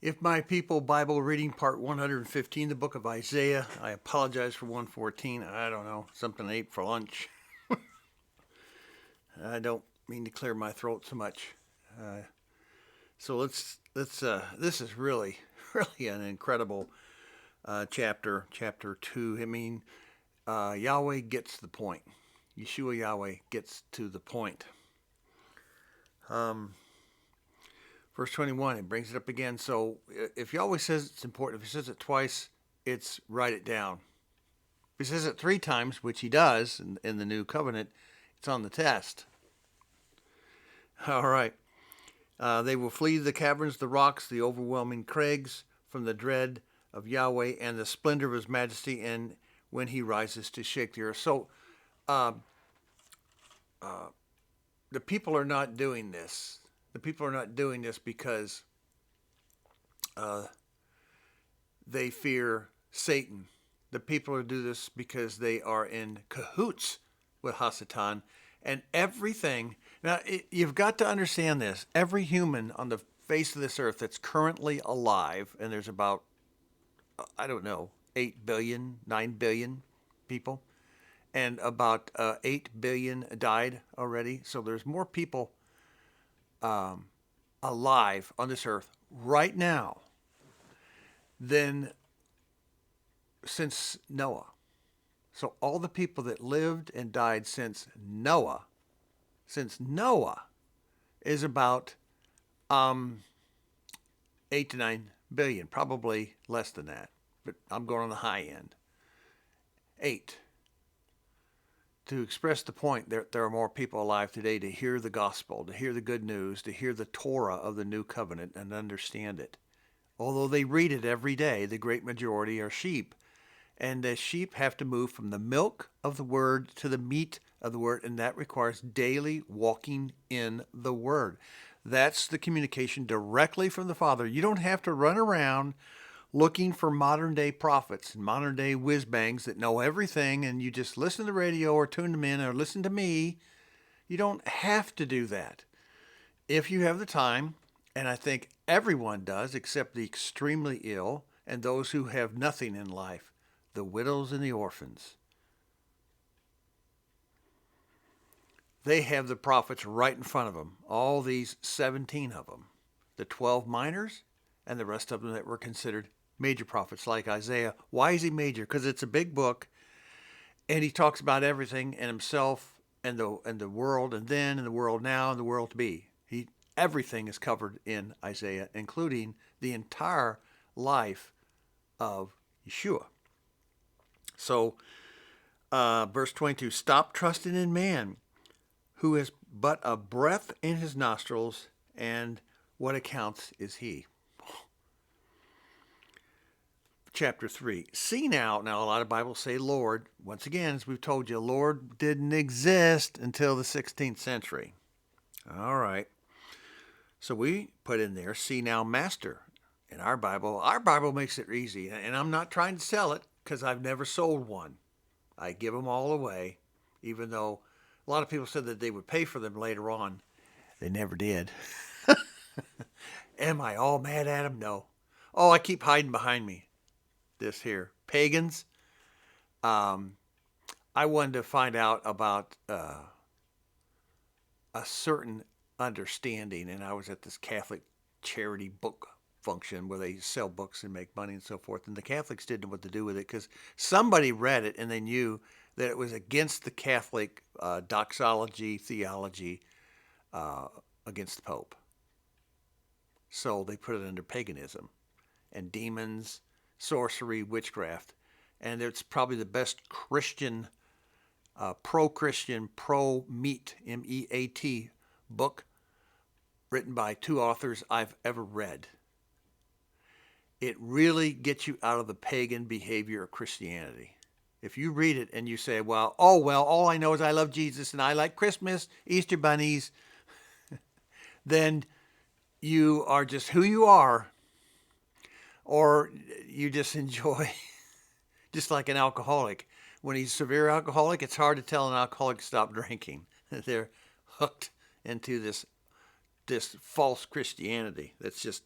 If my people, Bible reading part 115, the book of Isaiah. I apologize for 114. I don't know, something I ate for lunch. I don't mean to clear my throat so much. Uh, so let's. This is really, really an incredible chapter, chapter 2. I mean, Yahweh gets the point. Yeshua Yahweh gets to the point. Um, Verse 21, it brings it up again. So if Yahweh says it's important, if he says it twice, it's write it down. If he says it 3 times, which he does in the new covenant, it's on the test. All right. They will flee the caverns, the rocks, the overwhelming crags from the dread of Yahweh and the splendor of his majesty, and when he rises to shake the earth. So uh, the people are not doing this. The people are not doing this because uh, they fear Satan. The people who do this because they are in cahoots with Hasatan and everything. Now, you've got to understand this. Every human on the face of this earth that's currently alive, and there's about, I don't know, 8 billion, 9 billion people, and about 8 billion died already. So there's more people alive on this earth right now than since Noah. So all the people that lived and died since Noah is about 8 to 9 billion, probably less than that, but I'm going on the high end. 8. To express the point, there are more people alive today to hear the gospel, to hear the good news, to hear the Torah of the new covenant and understand it. Although they read it every day, the great majority are sheep. And the sheep have to move from the milk of the word to the meat of the word, and that requires daily walking in the word. That's the communication directly from the Father. You don't have to run around looking for modern day prophets and modern day whiz bangs that know everything, and you just listen to the radio or tune them in or listen to me. You don't have to do that. If you have the time, and I think everyone does except the extremely ill and those who have nothing in life, the widows and the orphans. They have the prophets right in front of them, all these 17 of them, the 12 minors and the rest of them that were considered major prophets like Isaiah. Why is he major? Because it's a big book, and he talks about everything and himself and the world and then and the world now and the world to be. Everything is covered in Isaiah, including the entire life of Yeshua. So, verse 22, stop trusting in man, who has but a breath in his nostrils, and what accounts is he. Chapter 3, see now a lot of Bibles say Lord. Once again, as we've told you, Lord didn't exist until the 16th century. All right. So we put in there, see now master. In our Bible makes it easy. And I'm not trying to sell it because I've never sold one. I give them all away, even though a lot of people said that they would pay for them later on. They never did. Am I all mad at them? No. Oh, I keep hiding behind me. This here. Pagans. I wanted to find out about a certain understanding, and I was at this Catholic charity book function where they sell books and make money and so forth, and the Catholics didn't know what to do with it because somebody read it and they knew that it was against the Catholic doxology, theology, against the Pope. So they put it under paganism and demons, sorcery, witchcraft, and it's probably the best Christian, pro-Christian, pro-meat, M-E-A-T, book written by 2 authors I've ever read. It really gets you out of the pagan behavior of Christianity. If you read it and you say, well, all I know is I love Jesus and I like Christmas, Easter bunnies, then you are just who you are, or you just enjoy, just like an alcoholic. When he's a severe alcoholic, it's hard to tell an alcoholic to stop drinking. They're hooked into this false Christianity that's just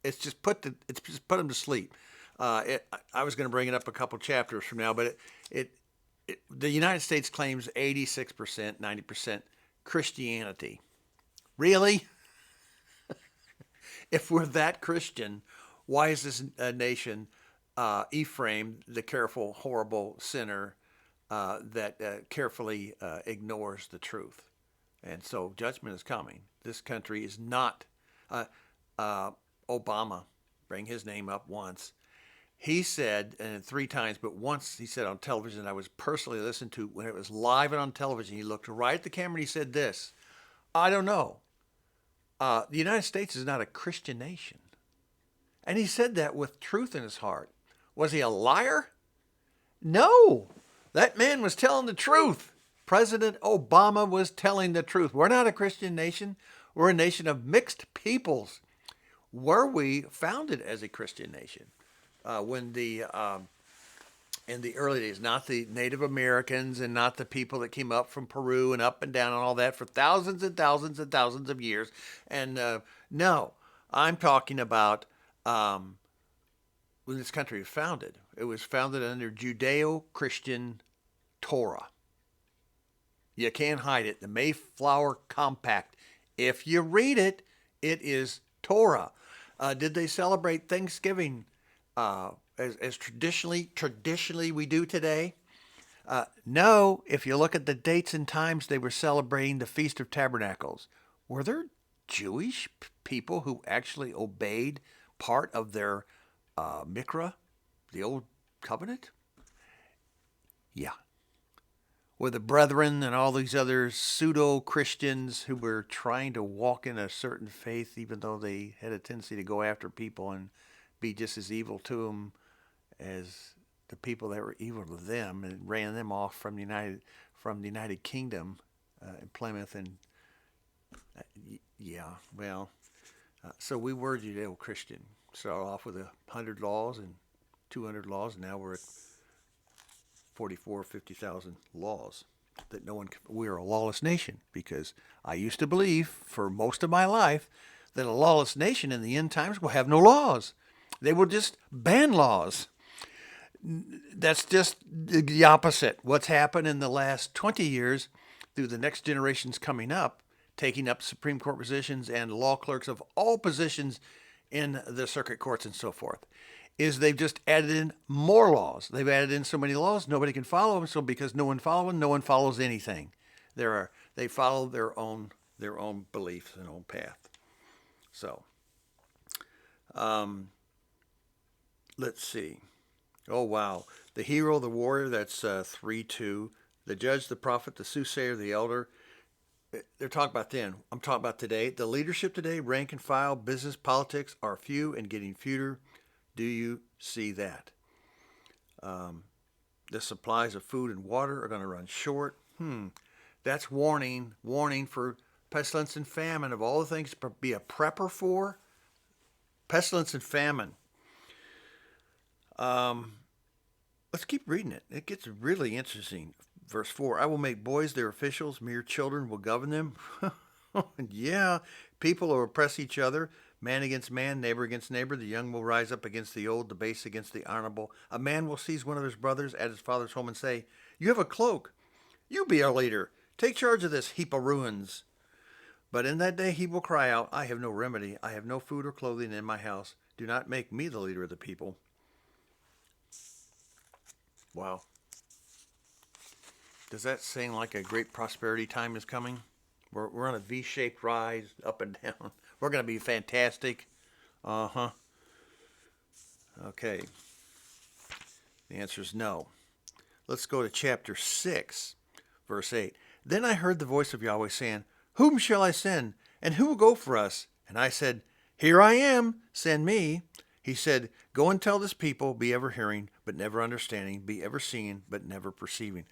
it's just put them to sleep. I was going to bring it up a couple chapters from now, but the United States claims 86%, 90% Christianity. Really? If we're that Christian, why is this nation, Ephraim, the careful, horrible sinner that carefully ignores the truth? And so judgment is coming. This country is not. Obama, bring his name up once. He said, and 3 times, but once he said on television, I was personally listened to when it was live and on television, he looked right at the camera and he said this, I don't know. The United States is not a Christian nation. And he said that with truth in his heart. Was he a liar? No. That man was telling the truth. President Obama was telling the truth. We're not a Christian nation. We're a nation of mixed peoples. Were we founded as a Christian nation? In the early days, not the Native Americans and not the people that came up from Peru and up and down and all that for thousands and thousands and thousands of years. And no, I'm talking about when this country was founded. It was founded under Judeo-Christian Torah. You can't hide it. The Mayflower Compact. If you read it, it is Torah. Did they celebrate Thanksgiving as traditionally we do today? No. If you look at the dates and times, they were celebrating the Feast of Tabernacles. Were there Jewish people who actually obeyed part of their Mikra, the Old Covenant? Yeah. Were the Brethren and all these other pseudo-Christians who were trying to walk in a certain faith, even though they had a tendency to go after people and be just as evil to them as the people that were evil to them, and ran them off from the United Kingdom in Plymouth. And so we were Judeo-Christian. Started off with 100 laws and 200 laws, and now we're at 44, 50,000 laws that we're a lawless nation, because I used to believe for most of my life that a lawless nation in the end times will have no laws. They will just ban laws. That's just the opposite. What's happened in the last 20 years through the next generations coming up, taking up Supreme Court positions and law clerks of all positions in the circuit courts and so forth, is they've just added in more laws. They've added in so many laws, nobody can follow them. So because no one follows anything. They follow their own beliefs and own path. So, let's see. Oh, wow. The hero, the warrior, that's 3:2. The judge, the prophet, the soothsayer, the elder. They're talking about then. I'm talking about today. The leadership today, rank and file, business, politics, are few and getting fewer. Do you see that? The supplies of food and water are going to run short. That's warning for pestilence and famine. Of all the things to be a prepper for, pestilence and famine. Let's keep reading it. It gets really interesting. Verse 4, I will make boys their officials, mere children will govern them. Yeah, people will oppress each other. Man against man, neighbor against neighbor. The young will rise up against the old, the base against the honorable. A man will seize one of his brothers at his father's home and say, you have a cloak. You be our leader. Take charge of this heap of ruins. But in that day he will cry out, I have no remedy. I have no food or clothing in my house. Do not make me the leader of the people. Wow. Does that seem like a great prosperity time is coming? We're on a V-shaped rise, up and down. We're going to be fantastic. Uh-huh. Okay. The answer is no. Let's go to chapter 6, verse 8. Then I heard the voice of Yahweh saying, whom shall I send, and who will go for us? And I said, here I am, send me. He said, go and tell this people, be ever hearing, but never understanding, be ever seeing, but never perceiving.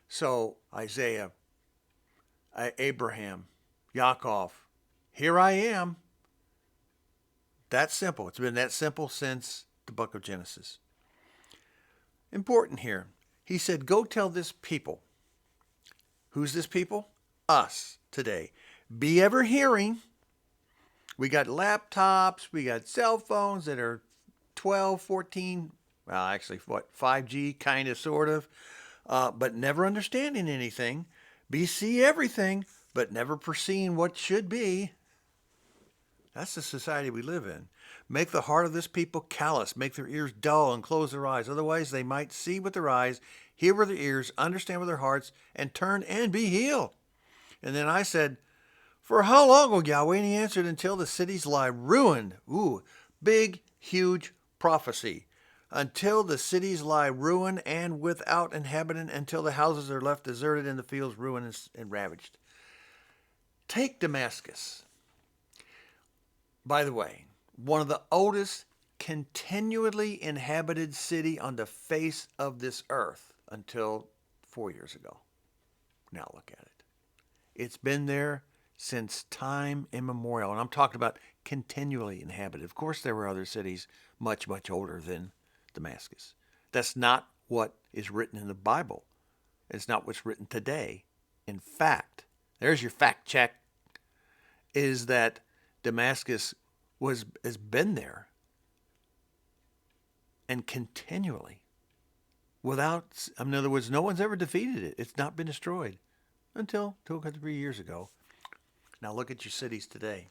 So Isaiah, Abraham, Yaakov, here I am. That's simple. It's been that simple since the book of Genesis. Important here. He said, go tell this people. Who's this people? Us today. Be ever hearing, We got laptops, we got cell phones that are 12, 14, well, actually, what, 5G, kind of, sort of, but never understanding anything. BC everything, but never foreseeing what should be. That's the society we live in. Make the heart of this people callous, make their ears dull, and close their eyes. Otherwise, they might see with their eyes, hear with their ears, understand with their hearts, and turn and be healed. And then I said, for how long, O Yahweh? And he answered, until the cities lie ruined. Ooh, big, huge prophecy. Until the cities lie ruined and without inhabitant, until the houses are left deserted and the fields ruined and ravaged. Take Damascus. By the way, one of the oldest continually inhabited city on the face of this earth until 4 years ago. Now look at it. It's been there since time immemorial. And I'm talking about continually inhabited. Of course, there were other cities much, much older than Damascus. That's not what is written in the Bible. It's not what's written today. In fact, there's your fact check, is that Damascus has been there and continually without, in other words, no one's ever defeated it. It's not been destroyed until 2 or 3 years ago. Now look at your cities today.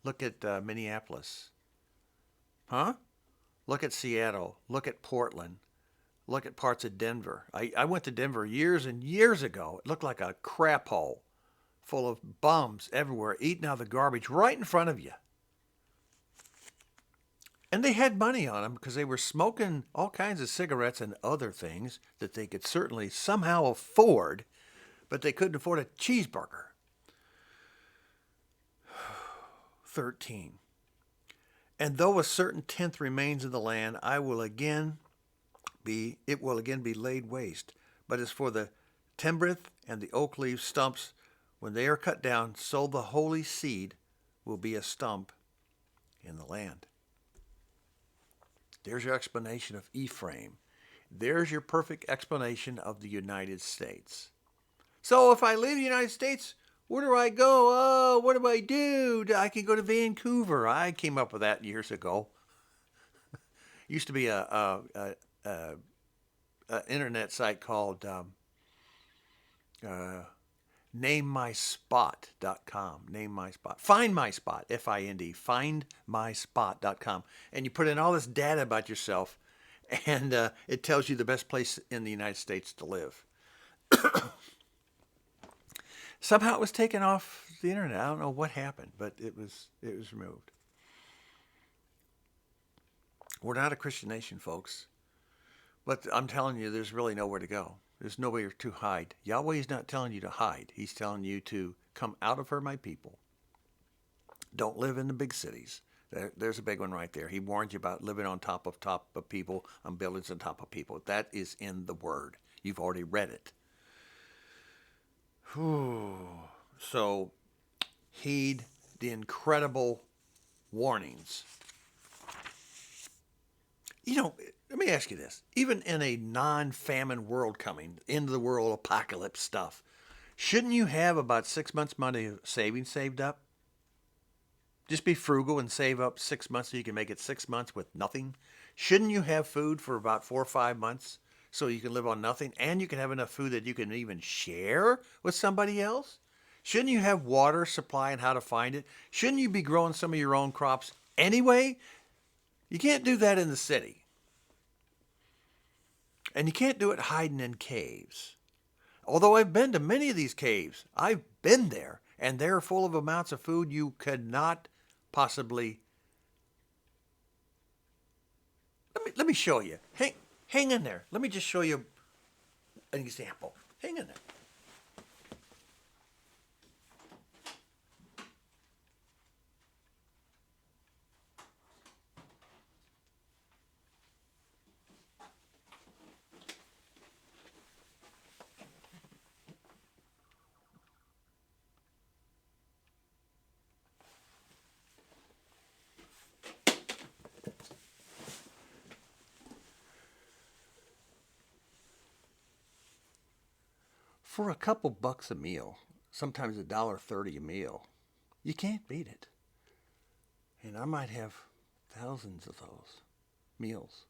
Look at Minneapolis. Huh? Look at Seattle. Look at Portland. Look at parts of Denver. I went to Denver years and years ago. It looked like a crap hole full of bums everywhere, eating out of the garbage right in front of you. And they had money on them because they were smoking all kinds of cigarettes and other things that they could certainly somehow afford, but they couldn't afford a cheeseburger. 13. And though a certain tenth remains in the land, it will again be laid waste. But as for the terebinth and the oak leaf stumps, when they are cut down, so the holy seed will be a stump in the land. There's your explanation of Ephraim. There's your perfect explanation of the United States. So if I leave the United States, where do I go? Oh, what do I do? I can go to Vancouver. I came up with that years ago. Used to be a internet site called NameMySpot.com. Name My Spot. Find My Spot. F-I-N-D. FindMySpot.com. And you put in all this data about yourself, and it tells you the best place in the United States to live. Somehow it was taken off the internet. I don't know what happened, but it was removed. We're not a Christian nation, folks. But I'm telling you, there's really nowhere to go. There's nowhere to hide. Yahweh is not telling you to hide. He's telling you to come out of her, my people. Don't live in the big cities. There's a big one right there. He warned you about living on top of people, on buildings on top of people. That is in the Word. You've already read it. Whew. So, heed the incredible warnings. You know, let me ask you this. Even in a non-famine world coming, end of the world apocalypse stuff, shouldn't you have about 6 months' money of savings saved up? Just be frugal and save up 6 months so you can make it 6 months with nothing. Shouldn't you have food for about 4 or 5 months so you can live on nothing, and you can have enough food that you can even share with somebody else? Shouldn't you have water supply and how to find it? Shouldn't you be growing some of your own crops anyway? You can't do that in the city. And you can't do it hiding in caves. Although I've been to many of these caves, I've been there, and they're full of amounts of food you could not possibly. Let me show you. Hang in there. Let me just show you an example. Hang in there. For a couple bucks a meal, sometimes $1.30 a meal, you can't beat it. And I might have thousands of those meals.